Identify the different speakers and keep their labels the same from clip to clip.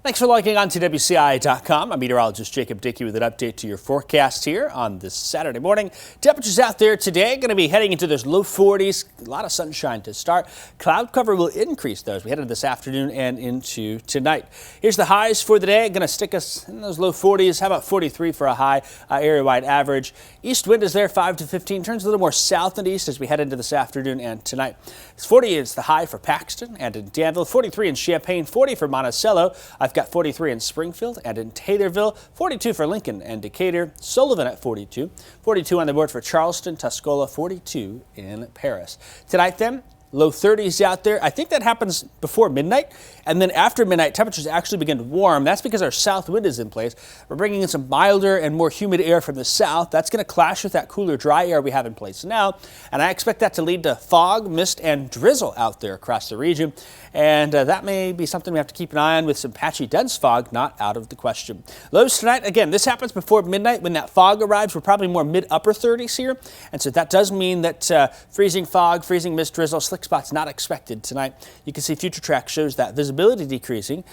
Speaker 1: Thanks for logging on to WCIA.com. I'm meteorologist Jacob Dickey with an update to your forecast here on this Saturday morning. Temperatures out there today going to be heading into those low 40s. A lot of sunshine to start. Cloud cover will increase though as we head into this afternoon and into tonight. Here's the highs for the day. Going to stick us in those low 40s. How about 43 for a high area-wide average? East wind is there 5 to 15. Turns a little more south and east as we head into this afternoon and tonight. 40 is the high for Paxton and in Danville. 43 in Champaign. 40 for Monticello. I've got 43 in Springfield and in Taylorville, 42 for Lincoln and Decatur, Sullivan at 42, 42 on the board for Charleston, Tuscola, 42 in Paris. Tonight then, low 30s out there. I think that happens before midnight, and then after midnight, temperatures actually begin to warm. That's because our south wind is in place. We're bringing in some milder and more humid air from the south. That's going to clash with that cooler, dry air we have in place now, and I expect that to lead to fog, mist, and drizzle out there across the region, and that may be something we have to keep an eye on with some patchy, dense fog not out of the question. Lows tonight, again, this happens before midnight. When that fog arrives, we're probably more mid-upper 30s here, and so that does mean that freezing fog, freezing mist, drizzle, slick spots not expected tonight. You can see future track shows that visibility decreasing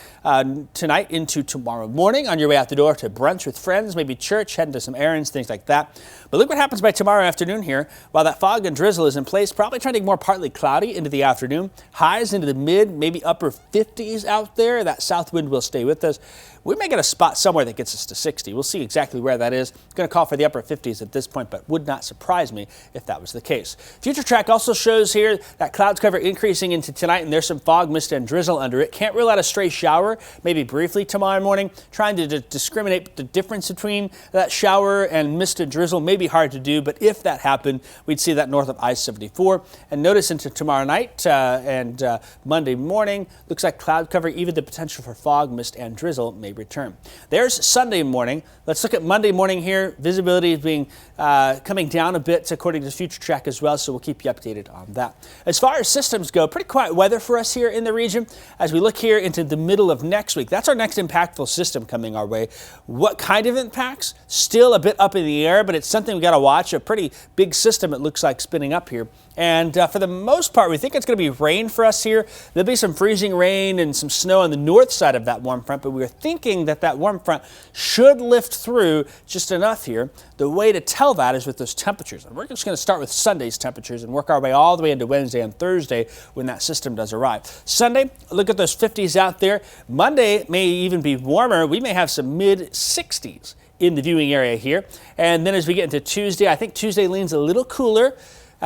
Speaker 1: tonight into tomorrow morning on your way out the door to brunch with friends, maybe church, heading to some errands, things like that. But look what happens by tomorrow afternoon here. While that fog and drizzle is in place, probably trending more partly cloudy into the afternoon. Highs into the mid, maybe upper 50s out there. That south wind will stay with us. We may get a spot somewhere that gets us to 60. We'll see exactly where that is. Going to call for the upper 50s at this point, but would not surprise me if that was the case. Future track also shows here that clouds cover increasing into tonight, and there's some fog, mist, and drizzle under it. Can't rule out a stray shower, maybe briefly tomorrow morning. Trying to discriminate the difference between that shower and mist and drizzle may be hard to do, but if that happened, we'd see that north of I-74. And notice into tomorrow night and Monday morning, looks like cloud cover, even the potential for fog, mist, and drizzle may return. There's Sunday morning. Let's look at Monday morning here. Visibility is being coming down a bit according to future track as well, so we'll keep you updated on that. As far as systems go, pretty quiet weather for us here in the region as we look here into the middle of next week. That's our next impactful system coming our way. What kind of impacts? Still a bit up in the air, but it's something we got to watch. A pretty big system it looks like spinning up here. And for the most part, we think it's going to be rain for us here. There'll be some freezing rain and some snow on the north side of that warm front, but we were thinking that that warm front should lift through just enough here. The way to tell that is with those temperatures. And we're just going to start with Sunday's temperatures and work our way all the way into Wednesday and Thursday when that system does arrive. Sunday, look at those 50s out there. Monday may even be warmer. We may have some mid-60s in the viewing area here. And then as we get into Tuesday, I think Tuesday leans a little cooler.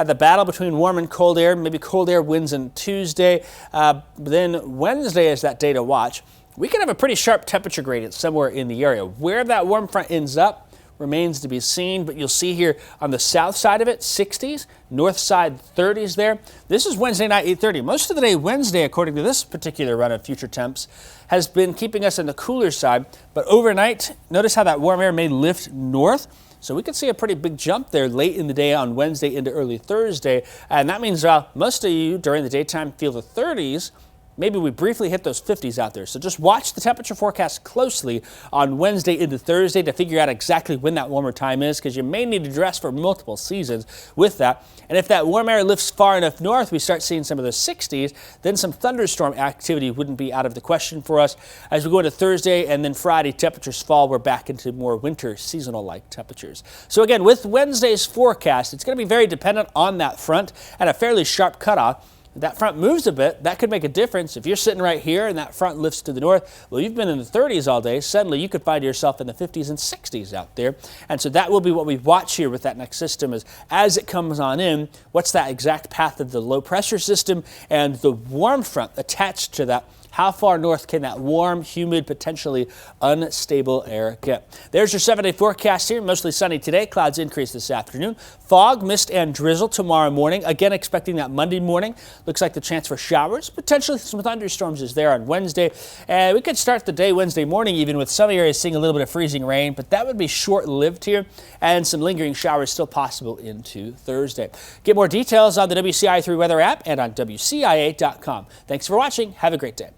Speaker 1: The battle between warm and cold air, maybe cold air wins on Tuesday. Then Wednesday is that day to watch. We can have a pretty sharp temperature gradient somewhere in the area. Where that warm front ends up remains to be seen, but you'll see here on the south side of it, 60s, north side 30s there. This is Wednesday night, 8:30. Most of the day Wednesday, according to this particular run of future temps, has been keeping us in the cooler side, but overnight, notice how that warm air may lift north. So we could see a pretty big jump there late in the day on Wednesday into early Thursday. And that means most of you during the daytime feel the 30s. Maybe we briefly hit those 50s out there. So just watch the temperature forecast closely on Wednesday into Thursday to figure out exactly when that warmer time is, because you may need to dress for multiple seasons with that. And if that warm air lifts far enough north, we start seeing some of those 60s, then some thunderstorm activity wouldn't be out of the question for us. As we go into Thursday and then Friday, temperatures fall. We're back into more winter seasonal-like temperatures. So again, with Wednesday's forecast, it's going to be very dependent on that front and a fairly sharp cutoff. If that front moves a bit, that could make a difference. If you're sitting right here and that front lifts to the north, well, you've been in the 30s all day. Suddenly, you could find yourself in the 50s and 60s out there. And so that will be what we watch here with that next system is as it comes on in, what's that exact path of the low pressure system and the warm front attached to that. How far north can that warm, humid, potentially unstable air get? There's your 7-day forecast here. Mostly sunny today. Clouds increase this afternoon. Fog, mist, and drizzle tomorrow morning. Again, expecting that Monday morning. Looks like the chance for showers. Potentially some thunderstorms is there on Wednesday. And we could start the day Wednesday morning even with some areas seeing a little bit of freezing rain, but that would be short-lived here. And some lingering showers still possible into Thursday. Get more details on the WCIA 3 weather app and on WCIA.com. Thanks for watching. Have a great day.